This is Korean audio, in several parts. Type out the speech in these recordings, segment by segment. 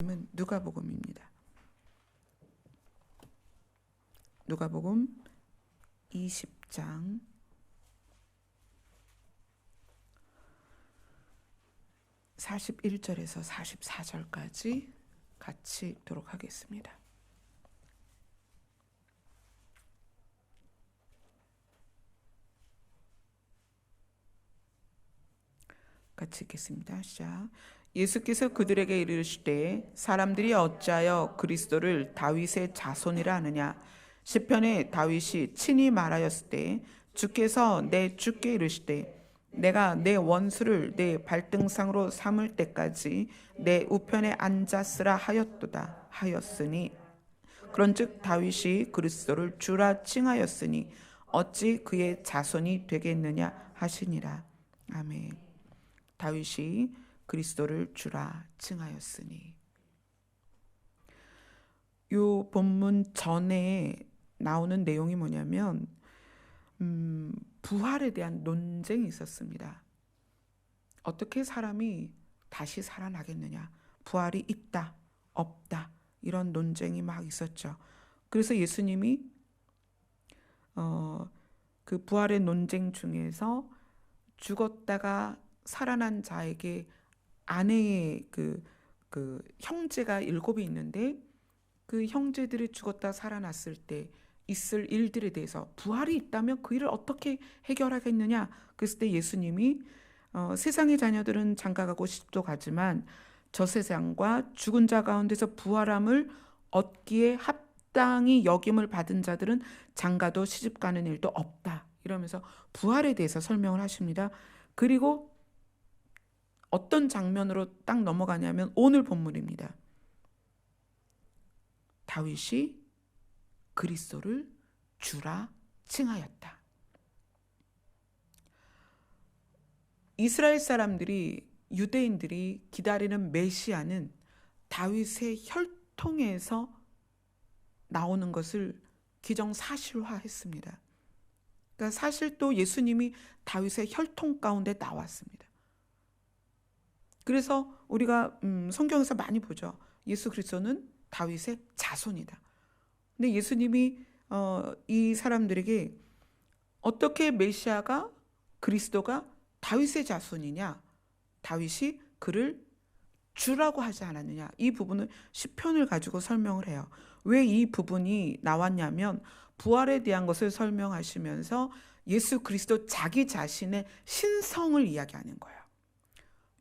누가복음입니다. 누가복음 20장 41절에서 44절까지 같이 읽도록 하겠습니다. 같이 읽겠습니다. 시작. 예수께서 그들에게 이르시되 사람들이 어찌하여 그리스도를 다윗의 자손이라 하느냐. 시편에 다윗이 친히 말하였을 때 주께서 내 주께 이르시되 내가 내 원수를 내 발등상으로 삼을 때까지 내 우편에 앉았으라 하였도다 하였으니 그런즉 다윗이 그리스도를 주라 칭하였으니 어찌 그의 자손이 되겠느냐 하시니라. 아멘. 다윗이 그리스도를 주라 칭하였으니. 이 본문 전에 나오는 내용이 뭐냐면 부활에 대한 논쟁이 있었습니다. 어떻게 사람이 다시 살아나겠느냐, 부활이 있다 없다, 이런 논쟁이 막 있었죠. 그래서 예수님이 그 부활의 논쟁 중에서 죽었다가 살아난 자에게 아내의 그 형제가 7이 있는데 그 형제들이 죽었다 살아났을 때 있을 일들에 대해서 부활이 있다면 그 일을 어떻게 해결하겠느냐. 그랬을 때 예수님이 세상의 자녀들은 장가가고 시집도 가지만 저 세상과 죽은 자 가운데서 부활함을 얻기에 합당히 여김을 받은 자들은 장가도 시집가는 일도 없다, 이러면서 부활에 대해서 설명을 하십니다. 그리고 어떤 장면으로 딱 넘어가냐면 오늘 본문입니다. 다윗이 그리스도를 주라 칭하였다. 이스라엘 사람들이, 유대인들이 기다리는 메시아는 다윗의 혈통에서 나오는 것을 기정사실화했습니다. 그러니까 사실 또 예수님이 다윗의 혈통 가운데 나왔습니다. 그래서 우리가 성경에서 많이 보죠. 예수 그리스도는 다윗의 자손이다. 근데 예수님이 이 사람들에게 어떻게 메시아가, 그리스도가 다윗의 자손이냐, 다윗이 그를 주라고 하지 않았느냐, 이 부분을 시편을 가지고 설명을 해요. 왜 이 부분이 나왔냐면 부활에 대한 것을 설명하시면서 예수 그리스도 자기 자신의 신성을 이야기하는 거예요.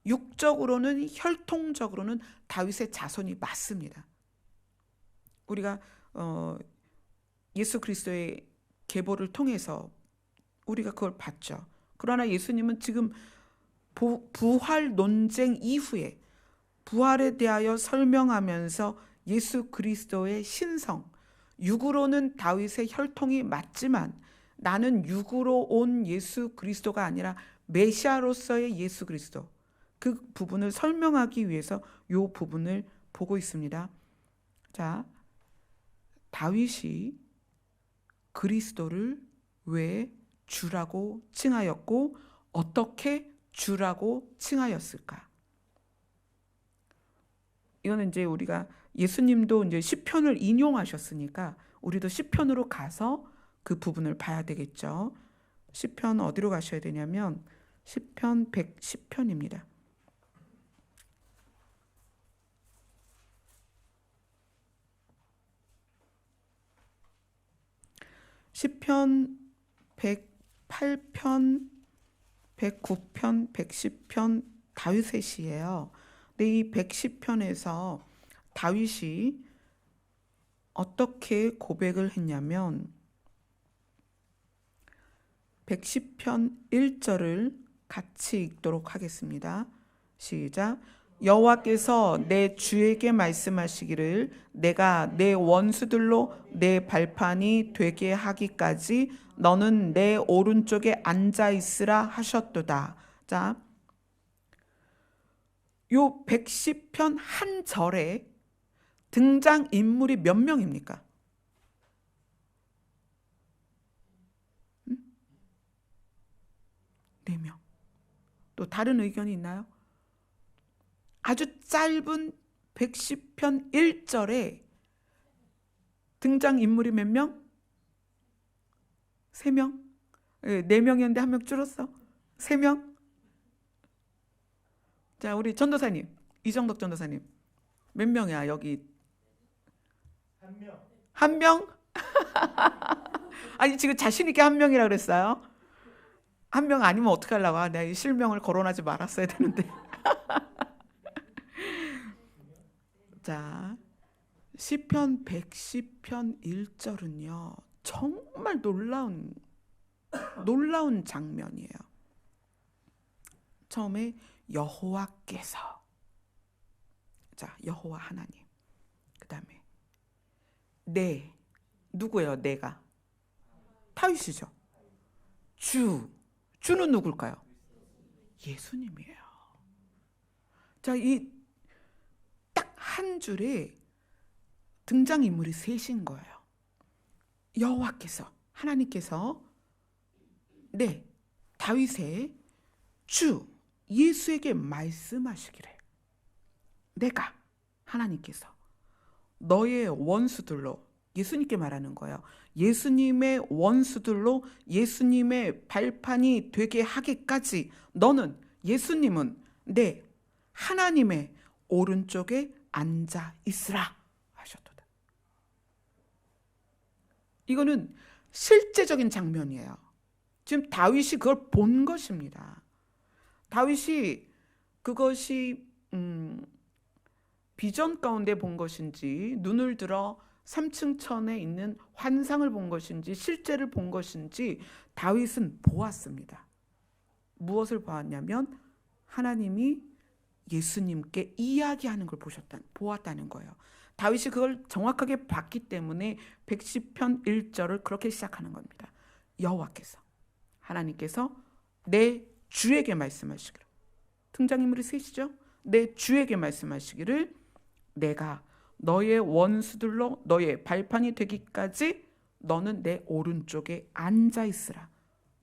육적으로는, 혈통적으로는 다윗의 자손이 맞습니다. 우리가 예수 그리스도의 계보를 통해서 우리가 그걸 봤죠. 그러나 예수님은 지금 부활 논쟁 이후에 부활에 대하여 설명하면서 예수 그리스도의 신성, 육으로는 다윗의 혈통이 맞지만 나는 육으로 온 예수 그리스도가 아니라 메시아로서의 예수 그리스도, 그 부분을 설명하기 위해서 이 부분을 보고 있습니다. 자, 다윗이 그리스도를 왜 주라고 칭하였고 어떻게 주라고 칭하였을까? 이거는 이제 우리가 예수님도 이제 시편을 인용하셨으니까 우리도 시편으로 가서 그 부분을 봐야 되겠죠. 시편 어디로 가셔야 되냐면 시편 110편입니다. 시편 108편, 109편, 110편 다윗의 시예요. 근데 이 110편에서 다윗이 어떻게 고백을 했냐면 110편 1절을 같이 읽도록 하겠습니다. 시작. 여호와께서 내 주에게 말씀하시기를 내가 내 원수들로 내 발판이 되게 하기까지 너는 내 오른쪽에 앉아 있으라 하셨도다. 자, 요 110편 한 절에 등장 인물이 몇 명입니까? 4명. 또 다른 의견이 있나요? 아주 짧은 110편 1절에 등장인물이 몇 명? 3명? 4명이었는데 1명 줄었어. 3명? 자, 우리 전도사님, 이정덕 전도사님, 몇 명이야 여기? 한 명. 한 명? 아니 지금 자신 있게 한 명이라 그랬어요. 한 명 아니면 어떡하려고. 내가 이 실명을 거론하지 말았어야 되는데. 자, 시편 110편 1절은요 정말 놀라운 장면이에요. 처음에 여호와께서, 자, 여호와 하나님, 그 다음에 누구예요? 내가 다윗이죠. 주는 누굴까요? 예수님이에요. 자, 이 딱 한 줄에 등장인물이 셋인 거예요. 여호와께서, 하나님께서 다윗의 주 예수에게 말씀하시기를, 내가, 하나님께서 너의 원수들로, 예수님께 말하는 거예요. 예수님의 원수들로 예수님의 발판이 되게 하기까지 너는, 예수님은 하나님의 오른쪽에 앉아 있으라 하셨도다. 이거는 실제적인 장면이에요. 지금 다윗이 그걸 본 것입니다. 다윗이 그것이 비전 가운데 본 것인지, 눈을 들어 3층 천에 있는 환상을 본 것인지, 실제를 본 것인지 다윗은 보았습니다. 무엇을 보았냐면 하나님이 예수님께 이야기하는 걸 보았다는 거예요. 다윗이 그걸 정확하게 봤기 때문에 110편 1절을 그렇게 시작하는 겁니다. 여호와께서, 하나님께서 내 주에게 말씀하시기를, 등장인물이 셋이죠. 내 주에게 말씀하시기를, 내가 너의 원수들로 너의 발판이 되기까지 너는 내 오른쪽에 앉아 있으라.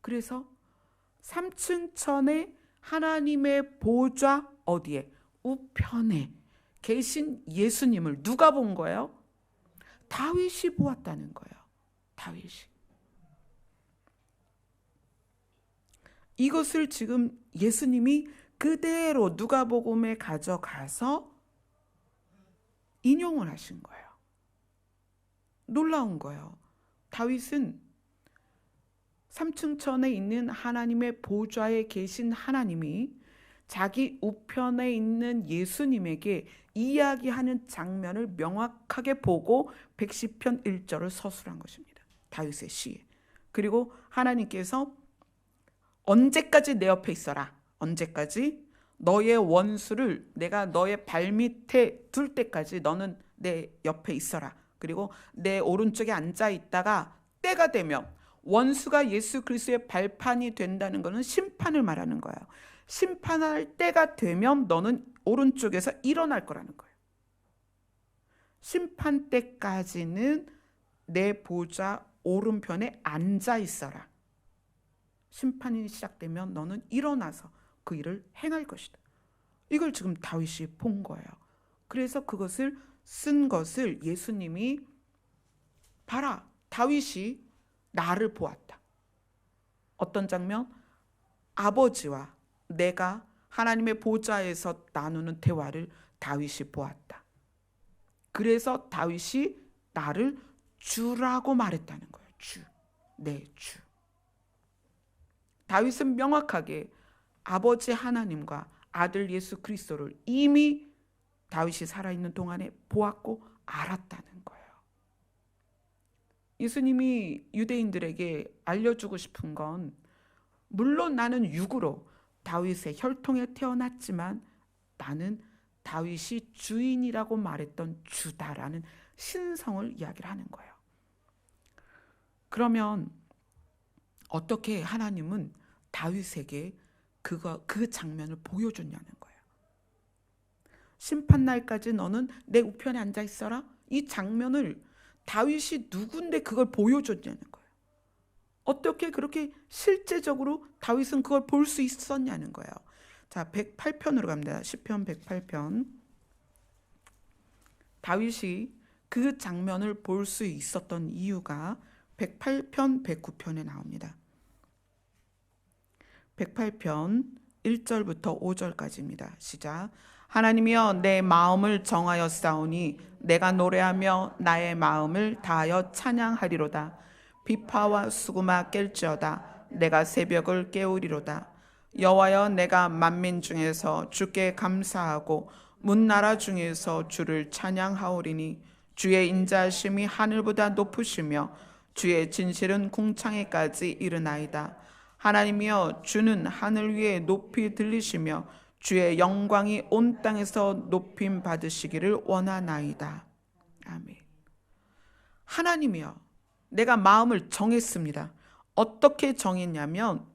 그래서 3층 천에 하나님의 보좌 어디에? 우편에 계신 예수님을 누가 본 거예요? 다윗이 보았다는 거예요. 다윗이. 이것을 지금 예수님이 그대로 누가복음에 가져가서 인용을 하신 거예요. 놀라운 거예요. 다윗은 3층 천에 있는 하나님의 보좌에 계신 하나님이 자기 우편에 있는 예수님에게 이야기하는 장면을 명확하게 보고 110편 1절을 서술한 것입니다. 다윗의 시에. 그리고 하나님께서 언제까지 내 옆에 있어라. 언제까지? 너의 원수를 내가 너의 발밑에 둘 때까지 너는 내 옆에 있어라. 그리고 내 오른쪽에 앉아 있다가 때가 되면, 원수가 예수 그리스도의 발판이 된다는 것은 심판을 말하는 거예요. 심판할 때가 되면 너는 오른쪽에서 일어날 거라는 거예요. 심판 때까지는 내 보좌 오른편에 앉아 있어라. 심판이 시작되면 너는 일어나서 그 일을 행할 것이다. 이걸 지금 다윗이 본 거예요. 그래서 그것을 쓴 것을 예수님이, 봐라, 다윗이 나를 보았다. 어떤 장면? 아버지와 내가 하나님의 보좌에서 나누는 대화를 다윗이 보았다. 그래서 다윗이 나를 주라고 말했다는 거예요. 내 주. 다윗은 명확하게 아버지 하나님과 아들 예수 그리스도를 이미 다윗이 살아있는 동안에 보았고 알았다는 거예요. 예수님이 유대인들에게 알려주고 싶은 건, 물론 나는 육으로 다윗의 혈통에 태어났지만 나는 다윗이 주인이라고 말했던 주다라는 신성을 이야기를 하는 거예요. 그러면 어떻게 하나님은 다윗에게 그 장면을 보여줬냐는 거예요. 심판날까지 너는 내 우편에 앉아 있어라. 이 장면을 다윗이 누군데 그걸 보여줬냐는 거예요. 어떻게 그렇게 실제적으로 다윗은 그걸 볼 수 있었냐는 거예요. 자, 108편으로 갑니다. 시편 108편. 다윗이 그 장면을 볼 수 있었던 이유가 108편, 109편에 나옵니다. 108편 1절부터 5절까지입니다. 시작. 하나님이여 내 마음을 정하여 싸우니 내가 노래하며 나의 마음을 다하여 찬양하리로다. 비파와 수구마 깰지어다. 내가 새벽을 깨우리로다. 여호와여 내가 만민 중에서 주께 감사하고 문나라 중에서 주를 찬양하오리니 주의 인자하심이 하늘보다 높으시며 주의 진실은 궁창에까지 이르나이다. 하나님이여 주는 하늘 위에 높이 들리시며 주의 영광이 온 땅에서 높임 받으시기를 원하나이다. 아멘. 하나님이여 내가 마음을 정했습니다. 어떻게 정했냐면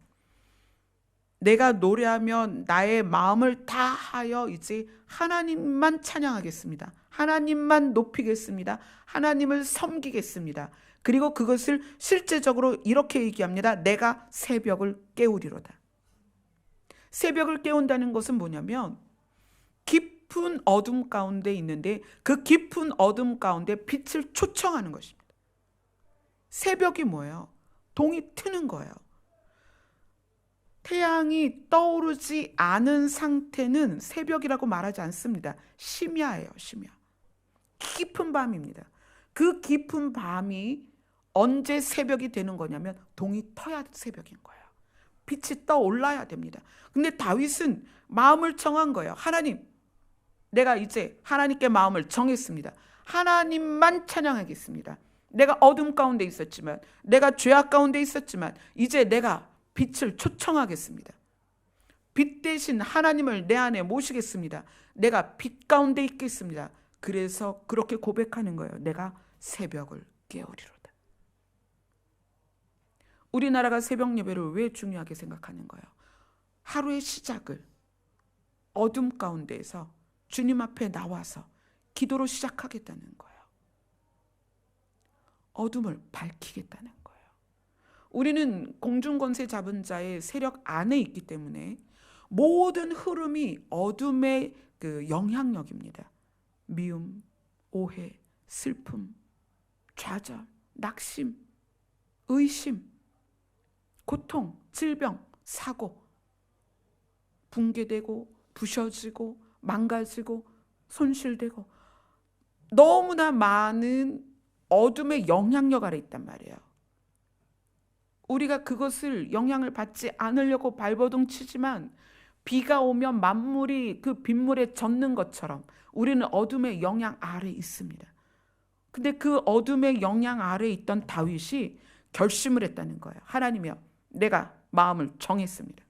내가 노래하며 나의 마음을 다하여 이제 하나님만 찬양하겠습니다. 하나님만 높이겠습니다. 하나님을 섬기겠습니다. 그리고 그것을 실제적으로 이렇게 얘기합니다. 내가 새벽을 깨우리로다. 새벽을 깨운다는 것은 뭐냐면 깊은 어둠 가운데 있는데 그 깊은 어둠 가운데 빛을 초청하는 것입니다. 새벽이 뭐예요? 동이 트는 거예요. 태양이 떠오르지 않은 상태는 새벽이라고 말하지 않습니다. 심야예요, 심야. 깊은 밤입니다. 그 깊은 밤이 언제 새벽이 되는 거냐면 동이 터야 새벽인 거예요. 빛이 떠올라야 됩니다. 근데 다윗은 마음을 정한 거예요. 하나님, 내가 이제 하나님께 마음을 정했습니다. 하나님만 찬양하겠습니다. 내가 어둠 가운데 있었지만, 내가 죄악 가운데 있었지만 이제 내가 빛을 초청하겠습니다. 빛 대신 하나님을 내 안에 모시겠습니다. 내가 빛 가운데 있겠습니다. 그래서 그렇게 고백하는 거예요. 내가 새벽을 깨우리로다. 우리나라가 새벽 예배를 왜 중요하게 생각하는 거예요? 하루의 시작을 어둠 가운데에서 주님 앞에 나와서 기도로 시작하겠다는 거예요. 어둠을 밝히겠다는 거예요. 우리는 공중권세 잡은 자의 세력 안에 있기 때문에 모든 흐름이 어둠의 그 영향력입니다. 미움, 오해, 슬픔, 좌절, 낙심, 의심, 고통, 질병, 사고, 붕괴되고 부셔지고 망가지고 손실되고 너무나 많은 어둠의 영향력 아래 있단 말이에요. 우리가 그것을 영향을 받지 않으려고 발버둥 치지만 비가 오면 만물이 그 빗물에 젖는 것처럼 우리는 어둠의 영향 아래 있습니다. 근데 그 어둠의 영향 아래 있던 다윗이 결심을 했다는 거예요. 하나님이여, 내가 마음을 정했습니다.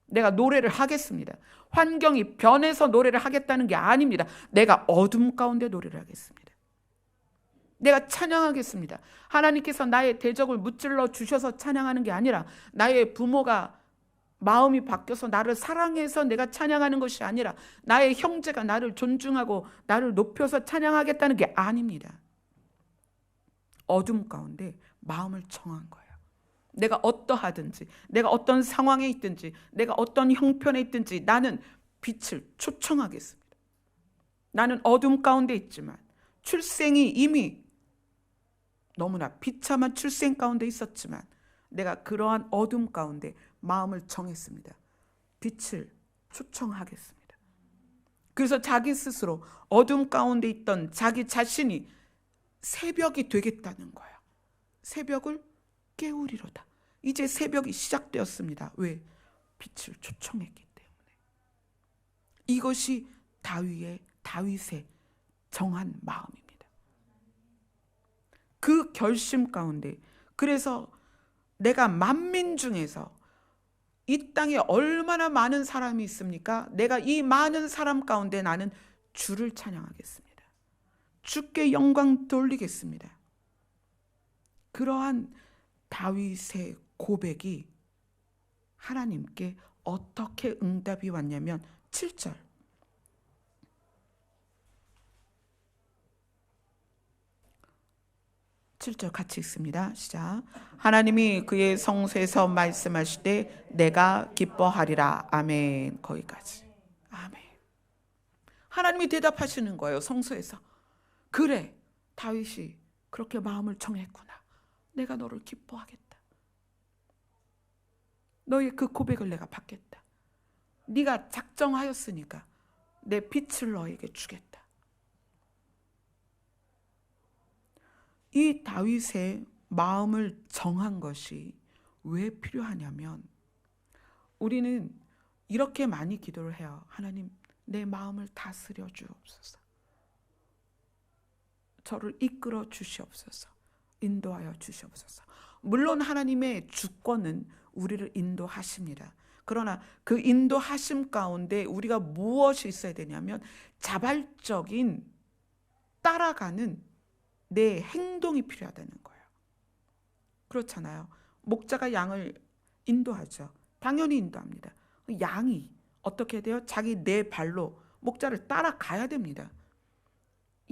내가 노래를 하겠습니다. 환경이 변해서 노래를 하겠다는 게 아닙니다. 내가 어둠 가운데 노래를 하겠습니다. 내가 찬양하겠습니다. 하나님께서 나의 대적을 무찔러 주셔서 찬양하는 게 아니라 나의 부모가 마음이 바뀌어서 나를 사랑해서 내가 찬양하는 것이 아니라 나의 형제가 나를 존중하고 나를 높여서 찬양하겠다는 게 아닙니다. 어둠 가운데 마음을 정한 거예요. 내가 어떠하든지, 내가 어떤 상황에 있든지, 내가 어떤 형편에 있든지 나는 빛을 초청하겠습니다. 나는 어둠 가운데 있지만 출생이 이미 너무나 비참한 출생 가운데 있었지만 내가 그러한 어둠 가운데 마음을 정했습니다. 빛을 초청하겠습니다. 그래서 자기 스스로 어둠 가운데 있던 자기 자신이 새벽이 되겠다는 거예요. 새벽을 깨우리로다. 이제 새벽이 시작되었습니다. 왜? 빛을 초청했기 때문에. 이것이 다윗의 정한 마음입니다. 그 결심 가운데, 그래서 내가 만민 중에서 이 땅에 얼마나 많은 사람이 있습니까? 내가 이 많은 사람 가운데 나는 주를 찬양하겠습니다. 주께 영광 돌리겠습니다. 그러한 다윗의 고백이 하나님께 어떻게 응답이 왔냐면 7절. 7절 같이 읽습니다. 시작. 하나님이 그의 성소에서 말씀하시되 내가 기뻐하리라. 아멘. 거기까지. 아멘. 하나님이 대답하시는 거예요. 성소에서. 그래, 다윗이 그렇게 마음을 정했구나. 내가 너를 기뻐하겠다. 너의 그 고백을 내가 받겠다. 네가 작정하였으니까 내 빛을 너에게 주겠다. 이 다윗의 마음을 정한 것이 왜 필요하냐면, 우리는 이렇게 많이 기도를 해요. 하나님, 내 마음을 다스려 주옵소서. 저를 이끌어 주시옵소서. 인도하여 주시옵소서. 물론 하나님의 주권은 우리를 인도하십니다. 그러나 그 인도하심 가운데 우리가 무엇이 있어야 되냐면, 자발적인 따라가는 내 행동이 필요하다는 거예요. 그렇잖아요. 목자가 양을 인도하죠. 당연히 인도합니다. 양이 어떻게 돼요? 자기 네 발로 목자를 따라가야 됩니다.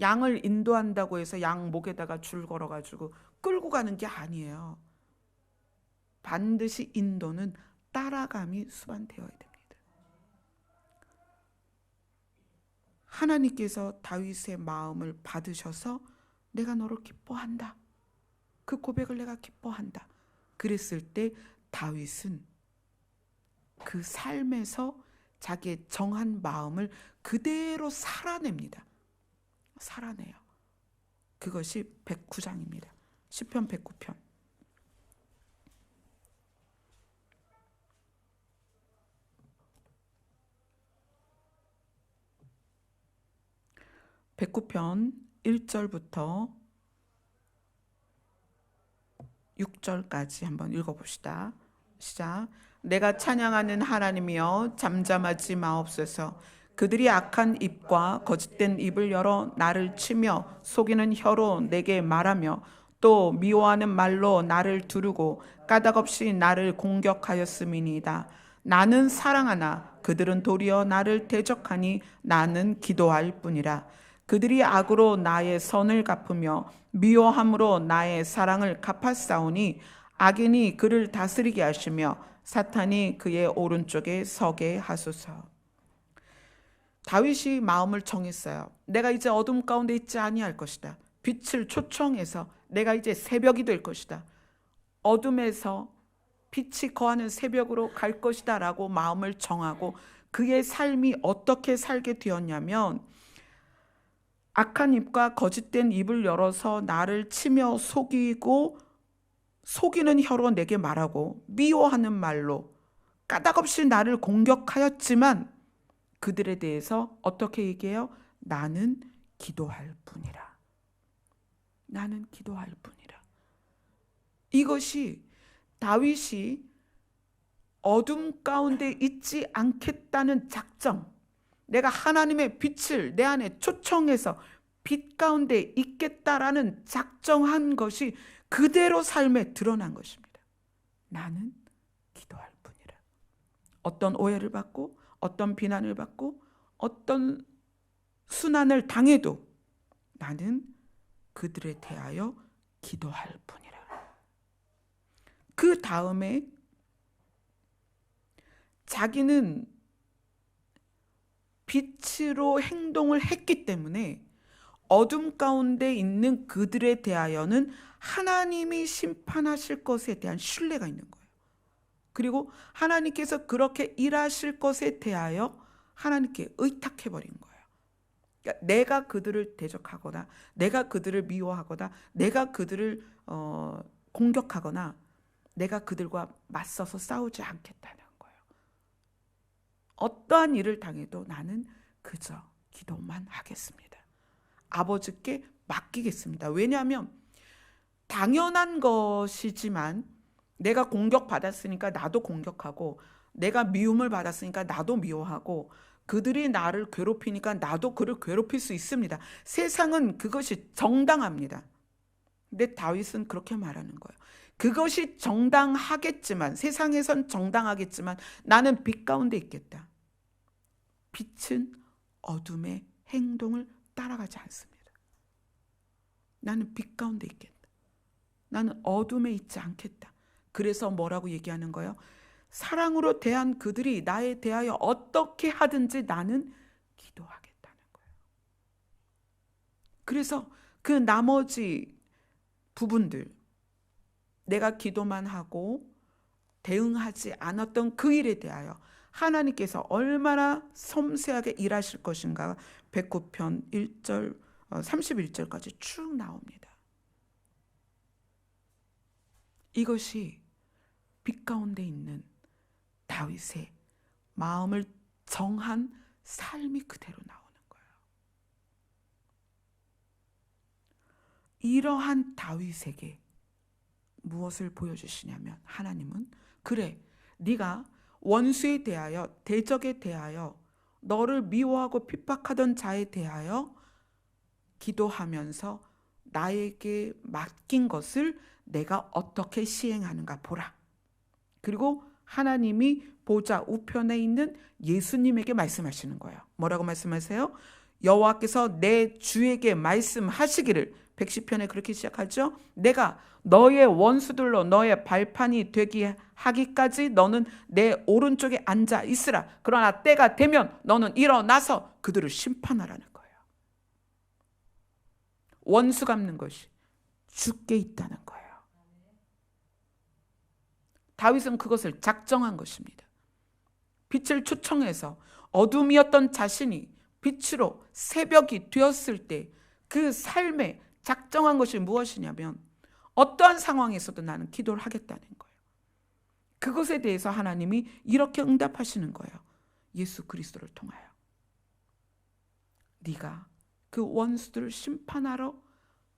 양을 인도한다고 해서 양 목에다가 줄 걸어가지고 끌고 가는 게 아니에요. 반드시 인도는 따라감이 수반되어야 됩니다. 하나님께서 다윗의 마음을 받으셔서 내가 너를 기뻐한다. 그 고백을 내가 기뻐한다. 그랬을 때 다윗은 그 삶에서 자기의 정한 마음을 그대로 살아냅니다. 살아내요. 그것이 109장입니다. 시편 109편. (109편) 1절부터 6절까지 한번 읽어봅시다. 시작. 내가 찬양하는 하나님이여 잠잠하지 마옵소서. 그들이 악한 입과 거짓된 입을 열어 나를 치며 속이는 혀로 내게 말하며 또 미워하는 말로 나를 두르고 까닭없이 나를 공격하였음이니이다. 나는 사랑하나 그들은 도리어 나를 대적하니 나는 기도할 뿐이라. 그들이 악으로 나의 선을 갚으며 미워함으로 나의 사랑을 갚았사오니 악인이 그를 다스리게 하시며 사탄이 그의 오른쪽에 서게 하소서. 다윗이 마음을 정했어요. 내가 이제 어둠 가운데 있지 아니할 것이다. 빛을 초청해서 내가 이제 새벽이 될 것이다. 어둠에서 빛이 거하는 새벽으로 갈 것이다 라고 마음을 정하고, 그의 삶이 어떻게 살게 되었냐면, 악한 입과 거짓된 입을 열어서 나를 치며 속이고 속이는 혀로 내게 말하고 미워하는 말로 까닭없이 나를 공격하였지만 그들에 대해서 어떻게 얘기해요? 나는 기도할 뿐이라. 나는 기도할 뿐이라. 이것이 다윗이 어둠 가운데 있지 않겠다는 작정, 내가 하나님의 빛을 내 안에 초청해서 빛 가운데 있겠다라는 작정한 것이 그대로 삶에 드러난 것입니다. 나는 기도할 뿐이라. 어떤 오해를 받고 어떤 비난을 받고 어떤 순환을 당해도 나는 그들에 대하여 기도할 뿐이라. 그 다음에 자기는 빛으로 행동을 했기 때문에 어둠 가운데 있는 그들에 대하여는 하나님이 심판하실 것에 대한 신뢰가 있는 거예요. 그리고 하나님께서 그렇게 일하실 것에 대하여 하나님께 의탁해버린 거예요. 그러니까 내가 그들을 대적하거나 내가 그들을 미워하거나 내가 그들을 공격하거나 내가 그들과 맞서서 싸우지 않겠다는 거예요. 어떠한 일을 당해도 나는 그저 기도만 하겠습니다. 아버지께 맡기겠습니다. 왜냐하면 당연한 것이지만 내가 공격받았으니까 나도 공격하고, 내가 미움을 받았으니까 나도 미워하고, 그들이 나를 괴롭히니까 나도 그를 괴롭힐 수 있습니다. 세상은 그것이 정당합니다. 근데 다윗은 그렇게 말하는 거예요. 그것이 정당하겠지만, 세상에선 정당하겠지만 나는 빛 가운데 있겠다. 빛은 어둠의 행동을 따라가지 않습니다. 나는 빛 가운데 있겠다. 나는 어둠에 있지 않겠다. 그래서 뭐라고 얘기하는 거예요? 사랑으로 대한 그들이 나에 대하여 어떻게 하든지 나는 기도하겠다는 거예요. 그래서 그 나머지 부분들, 내가 기도만 하고 대응하지 않았던 그 일에 대하여 하나님께서 얼마나 섬세하게 일하실 것인가 109편 1절 31절까지 쭉 나옵니다. 이것이 빛 가운데 있는 다윗의 마음을 정한 삶이 그대로 나오는 거예요. 이러한 다윗에게 무엇을 보여주시냐면, 하나님은 그래, 네가 원수에 대하여, 대적에 대하여, 너를 미워하고 핍박하던 자에 대하여 기도하면서 나에게 맡긴 것을 내가 어떻게 시행하는가 보라. 그리고 하나님이 보좌 우편에 있는 예수님에게 말씀하시는 거예요. 뭐라고 말씀하세요? 여호와께서 내 주에게 말씀하시기를, 110편에 그렇게 시작하죠. 내가 너의 원수들로 너의 발판이 되게 하기까지 너는 내 오른쪽에 앉아 있으라. 그러나 때가 되면 너는 일어나서 그들을 심판하라는 거예요. 원수 갚는 것이 주께 있다는 거예요. 다윗은 그것을 작정한 것입니다. 빛을 초청해서 어둠이었던 자신이 빛으로 새벽이 되었을 때 그 삶에 작정한 것이 무엇이냐면, 어떠한 상황에서도 나는 기도를 하겠다는 거예요. 그것에 대해서 하나님이 이렇게 응답하시는 거예요. 예수 그리스도를 통하여 네가 그 원수들을 심판하러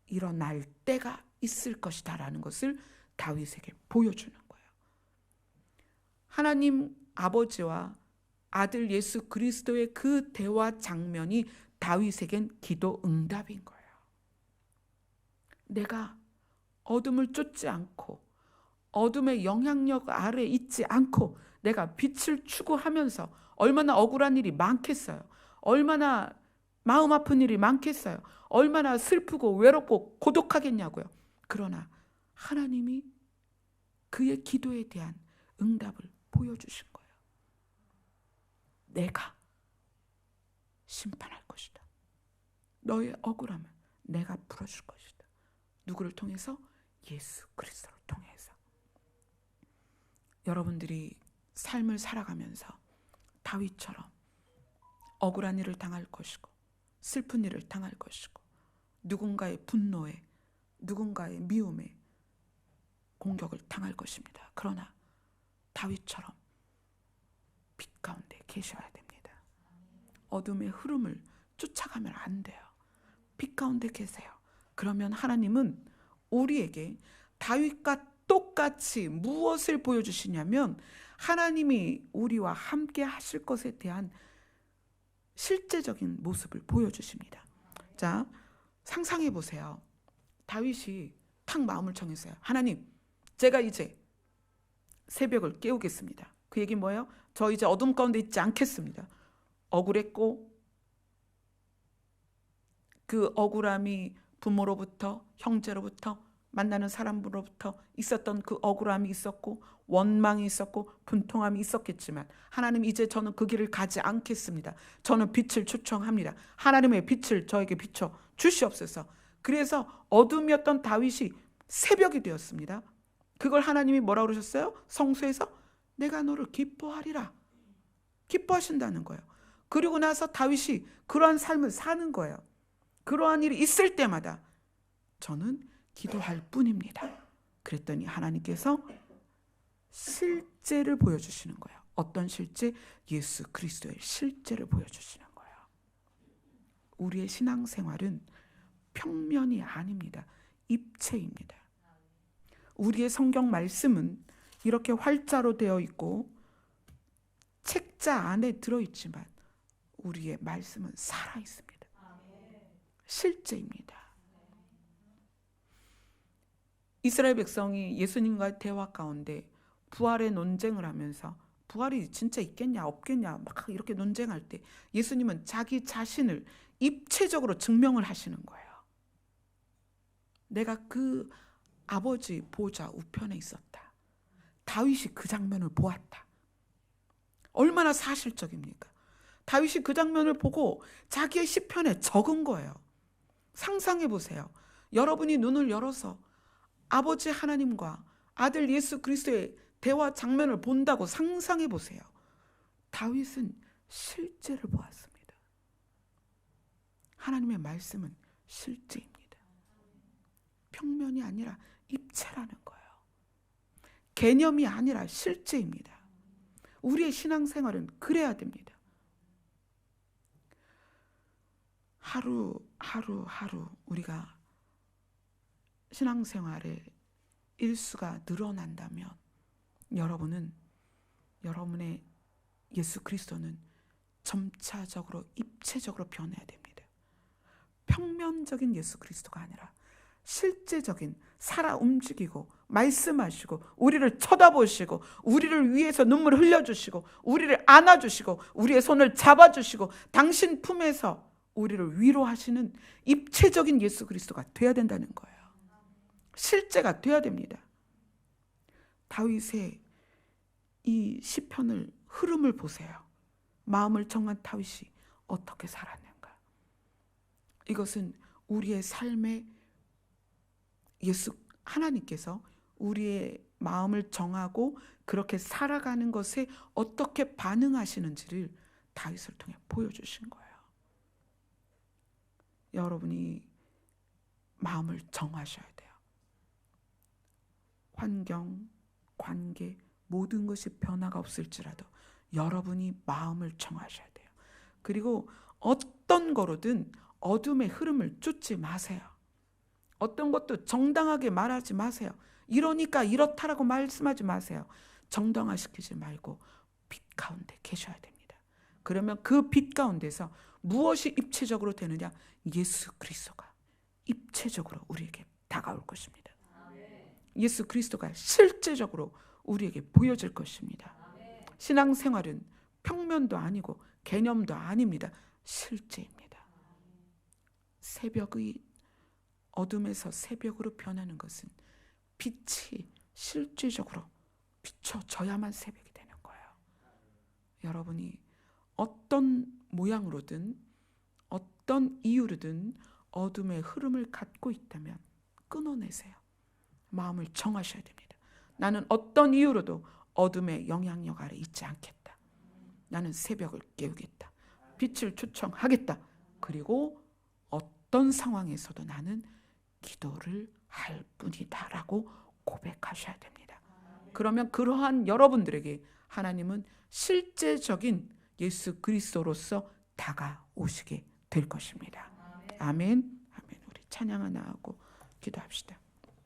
일어날 때가 있을 것이다 라는 것을 다윗에게 보여주는 거예요. 하나님 아버지와 아들 예수 그리스도의 그 대화 장면이 다윗에겐 기도 응답인 거예요. 내가 어둠을 쫓지 않고 어둠의 영향력 아래 있지 않고 내가 빛을 추구하면서 얼마나 억울한 일이 많겠어요. 얼마나 마음 아픈 일이 많겠어요. 얼마나 슬프고 외롭고 고독하겠냐고요. 그러나 하나님이 그의 기도에 대한 응답을 보여주신 거예요. 내가 심판할 것이다. 너의 억울함을 내가 풀어줄 것이다. 누구를 통해서? 예수 그리스도를 통해서. 여러분들이 삶을 살아가면서 다윗처럼 억울한 일을 당할 것이고 슬픈 일을 당할 것이고 누군가의 분노에, 누군가의 미움에 공격을 당할 것입니다. 그러나 다윗처럼 빛 가운데 계셔야 됩니다. 어둠의 흐름을 쫓아가면 안 돼요. 빛 가운데 계세요. 그러면 하나님은 우리에게 다윗과 똑같이 무엇을 보여주시냐면, 하나님이 우리와 함께 하실 것에 대한 실제적인 모습을 보여주십니다. 자, 상상해 보세요. 다윗이 탁 마음을 정했어요. 하나님, 제가 이제 새벽을 깨우겠습니다. 그 얘기 뭐예요? 저 이제 어둠 가운데 있지 않겠습니다. 억울했고 그 억울함이 부모로부터, 형제로부터, 만나는 사람으로부터 있었던 그 억울함이 있었고 원망이 있었고 분통함이 있었겠지만, 하나님, 이제 저는 그 길을 가지 않겠습니다. 저는 빛을 초청합니다. 하나님의 빛을 저에게 비춰 주시옵소서. 그래서 어둠이었던 다윗이 새벽이 되었습니다. 그걸 하나님이 뭐라고 그러셨어요? 성수에서 내가 너를 기뻐하리라. 기뻐하신다는 거예요. 그리고 나서 다윗이 그러한 삶을 사는 거예요. 그러한 일이 있을 때마다 저는 기도할 뿐입니다. 그랬더니 하나님께서 실제를 보여주시는 거예요. 어떤 실제? 예수 그리스도의 실제를 보여주시는 거예요. 우리의 신앙생활은 평면이 아닙니다. 입체입니다. 우리의 성경 말씀은 이렇게 활자로 되어 있고 책자 안에 들어있지만 우리의 말씀은 살아있습니다. 실제입니다. 이스라엘 백성이 예수님과의 대화 가운데 부활의 논쟁을 하면서 부활이 진짜 있겠냐 없겠냐 막 이렇게 논쟁할 때 예수님은 자기 자신을 입체적으로 증명을 하시는 거예요. 내가 그 아버지 보좌 우편에 있었다. 다윗이 그 장면을 보았다. 얼마나 사실적입니까? 다윗이 그 장면을 보고 자기의 시편에 적은 거예요. 상상해 보세요. 여러분이 눈을 열어서 아버지 하나님과 아들 예수 그리스도의 대화 장면을 본다고 상상해 보세요. 다윗은 실제를 보았습니다. 하나님의 말씀은 실제입니다. 평면이 아니라 입체라는 거예요. 개념이 아니라 실제입니다. 우리의 신앙생활은 그래야 됩니다. 하루 우리가 신앙생활의 일수가 늘어난다면 여러분의 예수 그리스도는 점차적으로 입체적으로 변해야 됩니다. 평면적인 예수 그리스도가 아니라 실제적인, 살아 움직이고 말씀하시고 우리를 쳐다보시고 우리를 위해서 눈물 흘려주시고 우리를 안아주시고 우리의 손을 잡아주시고 당신 품에서 우리를 위로하시는 입체적인 예수 그리스도가 돼야 된다는 거예요. 실제가 돼야 됩니다. 다윗의 이 시편을 흐름을 보세요. 마음을 정한 다윗이 어떻게 살았는가. 이것은 우리의 삶에 하나님께서 우리의 마음을 정하고 그렇게 살아가는 것에 어떻게 반응하시는지를 다윗을 통해 보여주신 거예요. 여러분이 마음을 정하셔야 돼요. 환경, 관계, 모든 것이 변화가 없을지라도 여러분이 마음을 정하셔야 돼요. 그리고 어떤 거로든 어둠의 흐름을 쫓지 마세요. 어떤 것도 정당하게 말하지 마세요. 이러니까 이렇다라고 말씀하지 마세요. 정당화시키지 말고 빛 가운데 계셔야 됩니다. 그러면 그 빛 가운데서 무엇이 입체적으로 되느냐? 예수 그리스도가 입체적으로 우리에게 다가올 것입니다. 예수 그리스도가 실제적으로 우리에게 보여질 것입니다. 신앙생활은 평면도 아니고 개념도 아닙니다. 실제입니다. 새벽의 어둠에서 새벽으로 변하는 것은 빛이 실제적으로 비춰져야만 새벽이 되는 거예요. 여러분이 어떤 모양으로든 어떤 이유로든 어둠의 흐름을 갖고 있다면 끊어내세요. 마음을 정하셔야 됩니다. 나는 어떤 이유로도 어둠의 영향력 아래 있지 않겠다. 나는 새벽을 깨우겠다. 빛을 초청하겠다. 그리고 어떤 상황에서도 나는 기도를 할 뿐이다라고 고백하셔야 됩니다. 그러면 그러한 여러분들에게 하나님은 실제적인 예수 그리스도로서 다가오시게 될 것입니다. 아멘. 아멘. 우리 찬양 하나 하고 기도합시다.